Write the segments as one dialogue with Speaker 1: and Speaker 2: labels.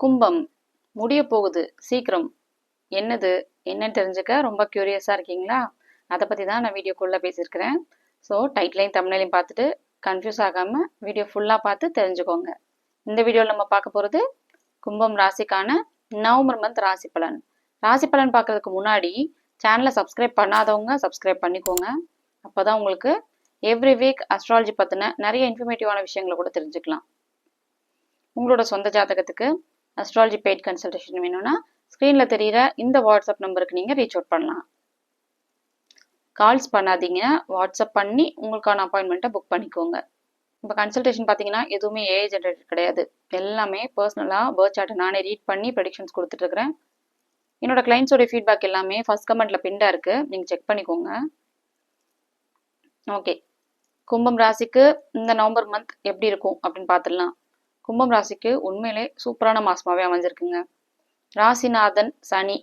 Speaker 1: கும்பம் முடிய போகுது சீக்கிரம். என்னது என்னன்னு தெரிஞ்சுக்க ரொம்ப கியூரியஸா இருக்கீங்களா? அதை பத்தி தான் நான் வீடியோக்குள்ள பேசியிருக்கிறேன். ஸோ டைட்டிலையும் தமிழையும் பார்த்துட்டு கன்ஃபியூஸ் ஆகாம வீடியோ ஃபுல்லா பார்த்து தெரிஞ்சுக்கோங்க. இந்த வீடியோவில் நம்ம பார்க்க போறது கும்பம் ராசிக்கான நவம்பர் மந்த் ராசி பலன். ராசி பலன் பார்க்கறதுக்கு முன்னாடி சேனலை சப்ஸ்கிரைப் பண்ணாதவங்க சப்ஸ்கிரைப் பண்ணிக்கோங்க. அப்போதான் உங்களுக்கு எவ்ரி வீக் அஸ்ட்ராலஜி பத்தின நிறைய இன்ஃபர்மேட்டிவான விஷயங்களை கூட தெரிஞ்சுக்கலாம். உங்களோட சொந்த ஜாதகத்துக்கு அஸ்ட்ராலஜி பெய்ட் கன்சல்டேஷன் வேணும்னா ஸ்க்ரீனில் தெரிகிற இந்த வாட்ஸ்அப் நம்பருக்கு நீங்கள் ரீச் அவுட் பண்ணலாம். கால்ஸ் பண்ணாதீங்க, வாட்ஸ்அப் பண்ணி உங்களுக்கான அப்பாயின்மெண்ட்டை புக் பண்ணிக்கோங்க. இப்போ கன்சல்டேஷன் பார்த்தீங்கன்னா எதுவுமே ஏஐ ஜென்ரேட்டட் கிடையாது. எல்லாமே பர்சனலாக பர்த் சார்ட்டை நானே ரீட் பண்ணி ப்ரெடிக்ஷன்ஸ் கொடுத்துட்ருக்கிறேன். என்னோட கிளைண்ட்ஸோட ஃபீட்பேக் எல்லாமே ஃபர்ஸ்ட் கமெண்ட்டில் பிண்டாக இருக்குது, நீங்கள் செக் பண்ணிக்கோங்க. ஓகே, கும்பம் ராசிக்கு இந்த நவம்பர் மந்த் எப்படி இருக்கும் அப்படின்னு பார்த்துடலாம். கும்பம் ராசிக்கு உண்மையிலே சூப்பரான மாசமாவே அமைஞ்சிருக்குங்க. ராசிநாதன் சனி,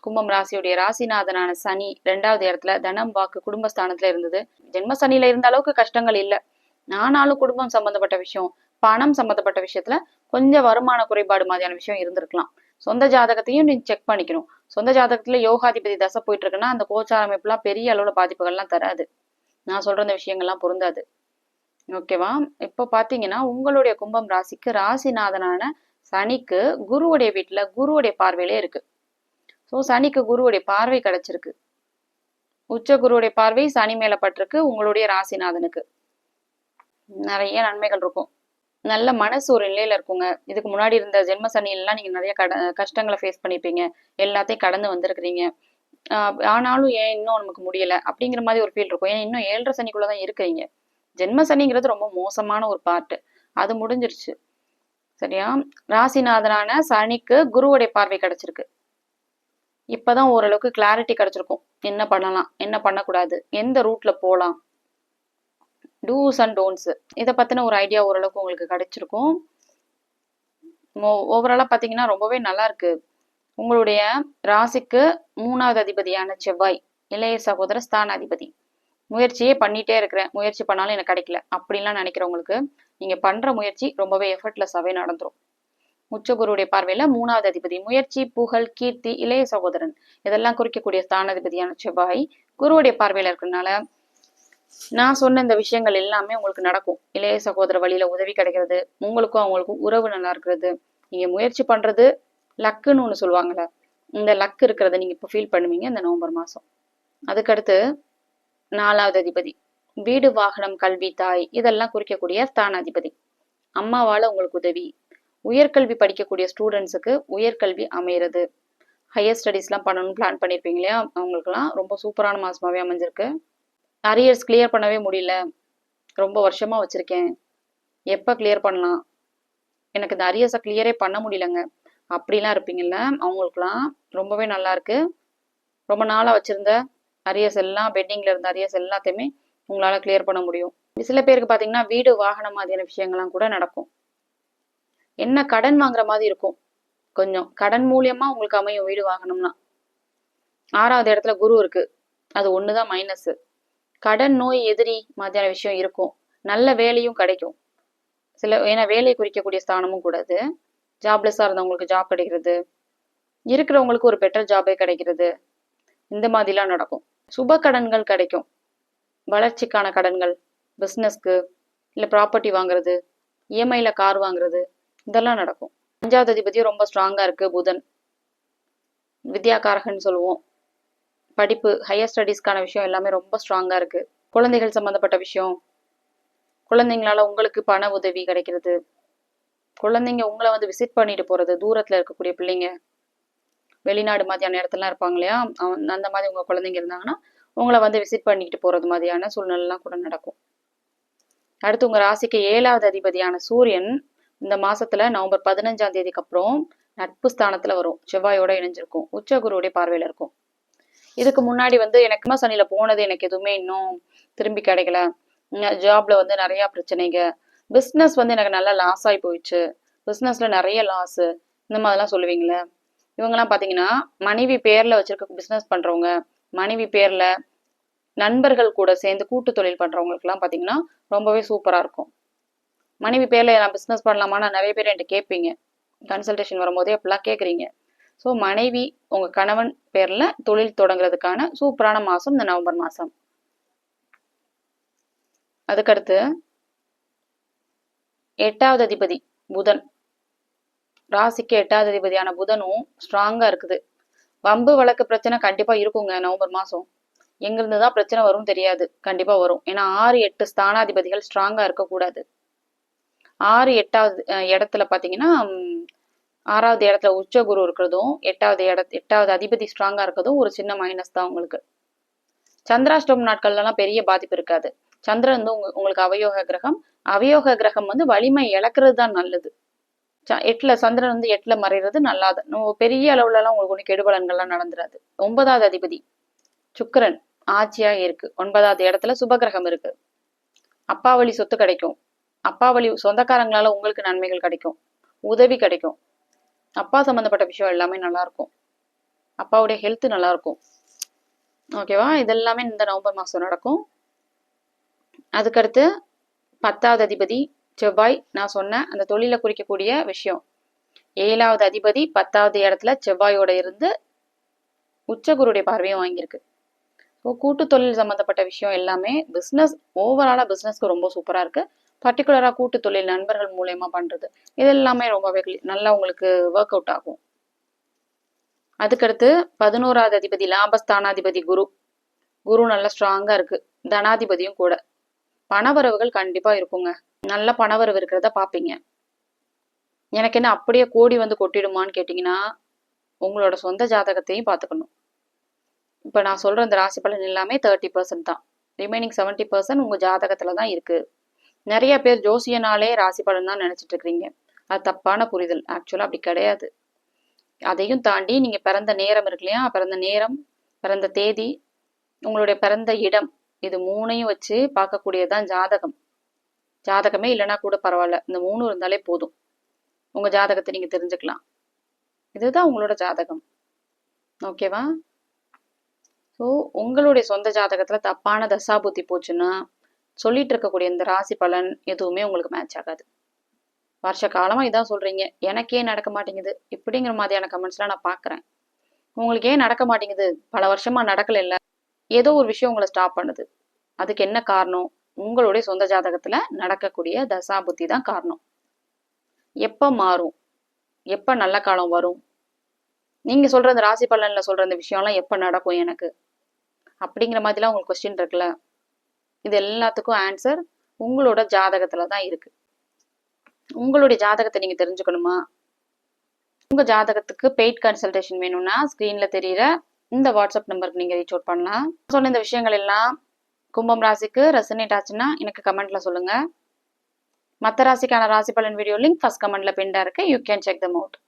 Speaker 1: கும்பம் ராசியுடைய ராசிநாதனான சனி 2வது இடத்துல தனம் வாக்கு குடும்பஸ்தானத்துல இருந்தது. ஜென்ம சனியில இருந்த அளவுக்கு கஷ்டங்கள் இல்லை. ஆனாலும் குடும்பம் சம்பந்தப்பட்ட விஷயம், பணம் சம்பந்தப்பட்ட விஷயத்துல கொஞ்சம் வருமான குறைபாடு மாதிரியான விஷயம் இருந்திருக்கலாம். சொந்த ஜாதகத்தையும் நீங்க செக் பண்ணிக்கணும். சொந்த ஜாதகத்துல யோகாதிபதி தசை போயிட்டு இருக்குன்னா அந்த கோச்சார அமைப்புலாம் பெரிய அளவுல பாதிப்புகள்லாம் தராது. நான் சொல்ற இந்த விஷயங்கள்லாம் பொருந்தாது. ஓகேவா? இப்போ பாத்தீங்கன்னா உங்களுடைய கும்பம் ராசிக்கு ராசிநாதனான சனிக்கு குருவுடைய வீட்டுல குருவுடைய பார்வையிலே இருக்கு. ஸோ சனிக்கு குருவுடைய பார்வை கிடைச்சிருக்கு. உச்ச குருவுடைய பார்வை சனி மேல பட்டிருக்கு. உங்களுடைய ராசிநாதனுக்கு நிறைய நன்மைகள் இருக்கும். நல்ல மனசு ஒரு நிலையில இருக்குங்க. இதுக்கு முன்னாடி இருந்த ஜென்ம சனியெல்லாம் நீங்க நிறைய கஷ்டங்களை ஃபேஸ் பண்ணிருப்பீங்க. எல்லாத்தையும் கடந்து வந்திருக்கிறீங்க. ஆனாலும் ஏன் இன்னும் நமக்கு முடியல அப்படிங்கிற மாதிரி ஒரு ஃபீல் இருக்கும். ஏன் இன்னும் 7.5 சனிக்குள்ளதான் இருக்கிறீங்க. ஜென்ம சனிங்கிறது ரொம்ப மோசமான ஒரு பார்ட்டு. அது முடிஞ்சிருச்சு. சரியா? ராசிநாதனான சனிக்கு குருவுடைய பார்வை கிடைச்சிருக்கு. இப்பதான் ஓரளவுக்கு கிளாரிட்டி கிடைச்சிருக்கும். என்ன பண்ணலாம், என்ன பண்ணக்கூடாது, எந்த ரூட்ல போகலாம், டூஸ் அண்ட் டோன்ட்ஸ், இதை பத்தின ஒரு ஐடியா ஓரளவுக்கு உங்களுக்கு கிடைச்சிருக்கும். ஓவராலா பாத்தீங்கன்னா ரொம்பவே நல்லா இருக்கு. உங்களுடைய ராசிக்கு 3வது அதிபதியான செவ்வாய் இளைய சகோதர ஸ்தானாதிபதி. முயற்சியே பண்ணிட்டே இருக்கிறேன், முயற்சி பண்ணாலும் எனக்கு கிடைக்கல அப்படின்லாம் நினைக்கிறவங்களுக்கு நீங்க பண்ற முயற்சி ரொம்பவே எஃபர்ட்லெஸ்ஸாவே நடந்துரும். உச்சகுருவுடைய பார்வையில 3வது அதிபதி முயற்சி, புகழ், கீர்த்தி, இளைய சகோதரன் இதெல்லாம் குறிக்கக்கூடிய ஸ்தானாதிபதியான செவ்வாய் குருவுடைய பார்வையில இருக்கிறதுனால நான் சொன்ன இந்த விஷயங்கள் எல்லாமே உங்களுக்கு நடக்கும். இளைய சகோதர வழியில உதவி கிடைக்கிறது, உங்களுக்கும் அவங்களுக்கும் உறவு நல்லா இருக்கிறது, நீங்க முயற்சி பண்றது லக்குன்னு ஒண்ணு சொல்லுவாங்கல்ல, இந்த லக் இருக்கிறத நீங்க இப்ப ஃபீல் பண்ணுவீங்க இந்த நவம்பர் மாசம். அதுக்கடுத்து 4வது அதிபதி வீடு, வாகனம், கல்வி, தாய் இதெல்லாம் குறிக்கக்கூடிய ஸ்தானாதிபதி. அம்மாவால உங்களுக்கு உதவி, உயர்கல்வி படிக்கக்கூடிய ஸ்டூடெண்ட்ஸுக்கு உயர்கல்வி அமைகிறது, ஹையர் ஸ்டடீஸ்லாம் பண்ணணும்னு பிளான் பண்ணியிருப்பீங்க இல்லையா, அவங்களுக்குலாம் ரொம்ப சூப்பரான மாசமாவே அமைஞ்சிருக்கு. அரியர்ஸ் கிளியர் பண்ணவே முடியல, ரொம்ப வருஷமா வச்சிருக்கேன், எப்போ கிளியர் பண்ணலாம், எனக்கு இந்த அரியர்ஸை கிளியரே பண்ண முடியலங்க அப்படிலாம் இருப்பீங்கல்ல, அவங்களுக்குலாம் ரொம்பவே நல்லா இருக்கு. ரொம்ப நாளா வச்சிருந்த அரியர்ஸ் எல்லாம், பெண்டிங்ல இருந்த அரியர்ஸ் எல்லாத்தையுமே உங்களால கிளியர் பண்ண முடியும். சில பேருக்கு பாத்தீங்கன்னா வீடு, வாகனம் மாதிரியான விஷயங்கள்லாம் கூட நடக்கும். என்ன கடன் வாங்குற மாதிரி இருக்கும், கொஞ்சம் கடன் மூலியமா உங்களுக்கு அமையும் வீடு, வாகனம்னா. 6வது இடத்துல குரு இருக்கு, அது ஒண்ணுதான் மைனஸ். கடன், நோய், எதிரி மாதிரியான விஷயம் இருக்கும். நல்ல வேலையும் கிடைக்கும். ஏன்னா வேலையை குறிக்கக்கூடிய ஸ்தானமும் கூடாது. ஜாப்லெஸ்ஸா இருந்தவங்களுக்கு ஜாப் கிடைக்கிறது, இருக்கிறவங்களுக்கு ஒரு பெட்டர் ஜாபே கிடைக்கிறது, இந்த மாதிரிலாம் நடக்கும். சுப கடன்கள் கிடைக்கும், வளர்ச்சிக்கான கடன்கள், பிஸ்னஸ்க்கு, இல்லை ப்ராப்பர்ட்டி வாங்குறது, இஎம்ஐல கார் வாங்குறது இதெல்லாம் நடக்கும். 5வது அதிபதியும் ரொம்ப ஸ்ட்ராங்கா இருக்கு புதன், வித்யாகாரகன் சொல்லுவோம். படிப்பு, ஹையர் ஸ்டடீஸ்க்கான விஷயம் எல்லாமே ரொம்ப ஸ்ட்ராங்கா இருக்கு. குழந்தைகள் சம்பந்தப்பட்ட விஷயம், குழந்தைங்களால உங்களுக்கு பண உதவி கிடைக்கிறது, குழந்தைங்க உங்களை வந்து விசிட் பண்ணிட்டு போறது, தூரத்துல இருக்கக்கூடிய பிள்ளைங்க, வெளிநாடு மாதிரியான இடத்துலாம் இருப்பாங்க இல்லையா, அந்த மாதிரி உங்க குழந்தைங்க இருந்தாங்கன்னா உங்களை வந்து விசிட் பண்ணிட்டு போறது மாதிரியான சூழ்நிலைலாம் கூட நடக்கும். அடுத்து உங்க ராசிக்கு 7வது அதிபதியான சூரியன் இந்த மாசத்துல நவம்பர் 15ஆம் தேதிக்கு அப்புறம் நட்பு ஸ்தானத்துல வரும், செவ்வாயோட இணைஞ்சிருக்கும், உச்ச குருவுடைய பார்வையில இருக்கும். இதுக்கு முன்னாடி வந்து எனக்கு சனியில போனது எனக்கு எதுவுமே இன்னும் திரும்பி கிடைக்கல, ஜாப்ல வந்து நிறைய பிரச்சனைங்க, பிஸ்னஸ் வந்து எனக்கு நல்லா லாஸ் ஆகி போயிடுச்சு, பிஸ்னஸ்ல நிறைய லாஸ், இந்த மாதிரிலாம் சொல்லுவீங்களே, இவங்கெல்லாம் பாத்தீங்கன்னா மனைவி பேர்ல வச்சிருக்க பிஸ்னஸ் பண்றவங்க, மனைவி பேர்ல நண்பர்கள் கூட சேர்ந்து கூட்டு தொழில் பண்றவங்களுக்கு எல்லாம் பாத்தீங்கன்னா ரொம்பவே சூப்பரா இருக்கும். மனைவி பேர்ல நான் பிசினஸ் பண்ணலாமா, நிறைய பேர் என்கிட்ட கேட்பீங்க. கன்சல்டேஷன் வரும்போதே அப்படிலாம் கேட்குறீங்க. ஸோ மனைவி உங்கள் கணவன் பேரில் தொழில் தொடங்குறதுக்கான சூப்பரான மாதம் இந்த நவம்பர் மாதம். அதுக்கடுத்து 8வது அதிபதி புதன். ராசிக்கு 8வது அதிபதியான புதனும் ஸ்ட்ராங்காக இருக்குது. வம்பு வழக்கு பிரச்சனை கண்டிப்பாக இருக்குங்க நவம்பர் மாதம். எங்கிருந்து தான் பிரச்சனை வரும் தெரியாது, கண்டிப்பாக வரும். ஏன்னா 6, 8 ஸ்தானாதிபதிகள் ஸ்ட்ராங்காக இருக்கக்கூடாது. 6, 8வது இடத்துல பார்த்தீங்கன்னா 6வது இடத்துல உச்ச குரு இருக்கிறதும் 8வது அதிபதி ஸ்ட்ராங்காக இருக்கிறதும் ஒரு சின்ன மைனஸ் தான் உங்களுக்கு. சந்திராஷ்டமம் நாட்கள்லாம் பெரிய பாதிப்பு இருக்காது. சந்திரன் வந்து உங்களுக்கு அவயோக கிரகம். அவயோக கிரகம் வந்து வலிமை இழக்கிறது தான் நல்லது. 8ல சந்திரன் வந்து 8ல மறைகிறது நல்லாது. பெரிய அளவுலலாம் உங்களுக்கு ஒன்றும் கெடுபலன்கள்லாம் நடந்துடாது. 9வது அதிபதி சுக்கிரன் ஆட்சியாக இருக்கு. 9வது இடத்துல சுபகிரகம் இருக்கு. அப்பா வழி சொத்து கிடைக்கும். அப்பா வழி சொந்தக்காரங்களால உங்களுக்கு நன்மைகள் கிடைக்கும், உதவி கிடைக்கும். அப்பா சம்மந்தப்பட்ட விஷயம் எல்லாமே நல்லா இருக்கும். அப்பாவுடைய ஹெல்த் நல்லா இருக்கும். ஓகேவா? இதெல்லாமே இந்த நவம்பர் மாதம் நடக்கும். அதுக்கடுத்து 10வது அதிபதி செவ்வாய். நான் சொன்ன அந்த தொழிலை குறிக்கக்கூடிய விஷயம். 7வது அதிபதி 10வது இடத்துல செவ்வாயோட இருந்து உச்சகுருடைய பார்வையும் வாங்கியிருக்கு. ஸோ கூட்டு தொழில் சம்மந்தப்பட்ட விஷயம் எல்லாமே பிஸ்னஸ் ஓவராலாக பிஸ்னஸ்க்கு ரொம்ப சூப்பராக இருக்கு. பர்டிகுலராக கூட்டு தொழில் நண்பர்கள் மூலயமா பண்றது இது எல்லாமே ரொம்பவே நல்லா உங்களுக்கு ஒர்க் அவுட் ஆகும். அதுக்கடுத்து 11வது அதிபதி லாபஸ்தானாதிபதி குரு. குரு நல்லா ஸ்ட்ராங்கா இருக்கு. தனாதிபதியும் கூட. பணவரவுகள் கண்டிப்பா இருக்குங்க. நல்ல பணவரவு இருக்கிறத பாப்பீங்க. எனக்கு என்ன அப்படியே கோடி வந்து கொட்டிடுமான்னு கேட்டீங்கன்னா உங்களோட சொந்த ஜாதகத்தையும் பார்த்துக்கணும். இப்போ நான் சொல்ற இந்த ராசி பலன் எல்லாமே 30% தான். ரிமைனிங் 70% உங்க ஜாதகத்துல தான் இருக்கு. நிறைய பேர் ஜோசியனாலே ராசி பலன் தான் நினைச்சிட்டு இருக்கிறீங்க. அது தப்பான புரிதல். ஆக்சுவலா அப்படி கிடையாது. அதையும் தாண்டி நீங்க பிறந்த நேரம் இருக்கு இல்லையா, பிறந்த நேரம், பிறந்த தேதி, உங்களுடைய பிறந்த இடம், இது 3ஐயும் வச்சு பார்க்கக்கூடியதுதான் ஜாதகம். ஜாதகமே இல்லைன்னா கூட பரவாயில்ல, இந்த 3 இருந்தாலே போதும். உங்க ஜாதகத்தை நீங்க தெரிஞ்சுக்கலாம். இதுதான் உங்களோட ஜாதகம். ஓகேவா? ஸோ உங்களுடைய சொந்த ஜாதகத்துல தப்பான தசாபுத்தி போச்சுன்னா சொல்லிட்டு இருக்கக்கூடிய இந்த ராசி பலன் எதுவுமே உங்களுக்கு மேட்ச் ஆகாது. வருஷ காலமா இதான் சொல்றீங்க, எனக்கே நடக்க மாட்டேங்குது இப்படிங்கிற மாதிரியான கமெண்ட்ஸ்லாம் நான் பாக்குறேன். உங்களுக்கு ஏன் நடக்க மாட்டேங்குது? பல வருஷமா நடக்கல இல்ல, ஏதோ ஒரு விஷயம் உங்களை ஸ்டாப் பண்ணுது. அதுக்கு என்ன காரணம்? உங்களுடைய சொந்த ஜாதகத்துல நடக்கக்கூடிய தசாபுத்தி தான் காரணம். எப்ப மாறும், எப்ப நல்ல காலம் வரும், நீங்க சொல்ற இந்த ராசி பலன்ல சொல்ற இந்த விஷயம்லாம் எப்ப நடக்கும் எனக்கு அப்படிங்கிற மாதிரிலாம் உங்களுக்கு கொஸ்டின் இருக்குல்ல, இது எல்லாத்துக்கும் ஆன்சர் உங்களோட ஜாதகத்துல தான் இருக்கு. உங்களுடைய ஜாதகத்தை நீங்க தெரிஞ்சுக்கணுமா? உங்க ஜாதகத்துக்கு பெய்ட் கன்சல்டேஷன் வேணும்னா ஸ்கிரீன்ல தெரியுற இந்த வாட்ஸ்அப் நம்பருக்கு நீங்க ரீச் அவுட் பண்ணலாம். சொன்ன இந்த விஷயங்கள் எல்லாம் கும்பம் ராசிக்கு ரெசனேட் ஆச்சுன்னா எனக்கு கமெண்ட்ல சொல்லுங்க. மற்ற ராசிக்கான ராசி பலன் வீடியோ லிங்க் ஃபர்ஸ்ட் கமெண்ட்ல பின்டா இருக்கு. You can check them out.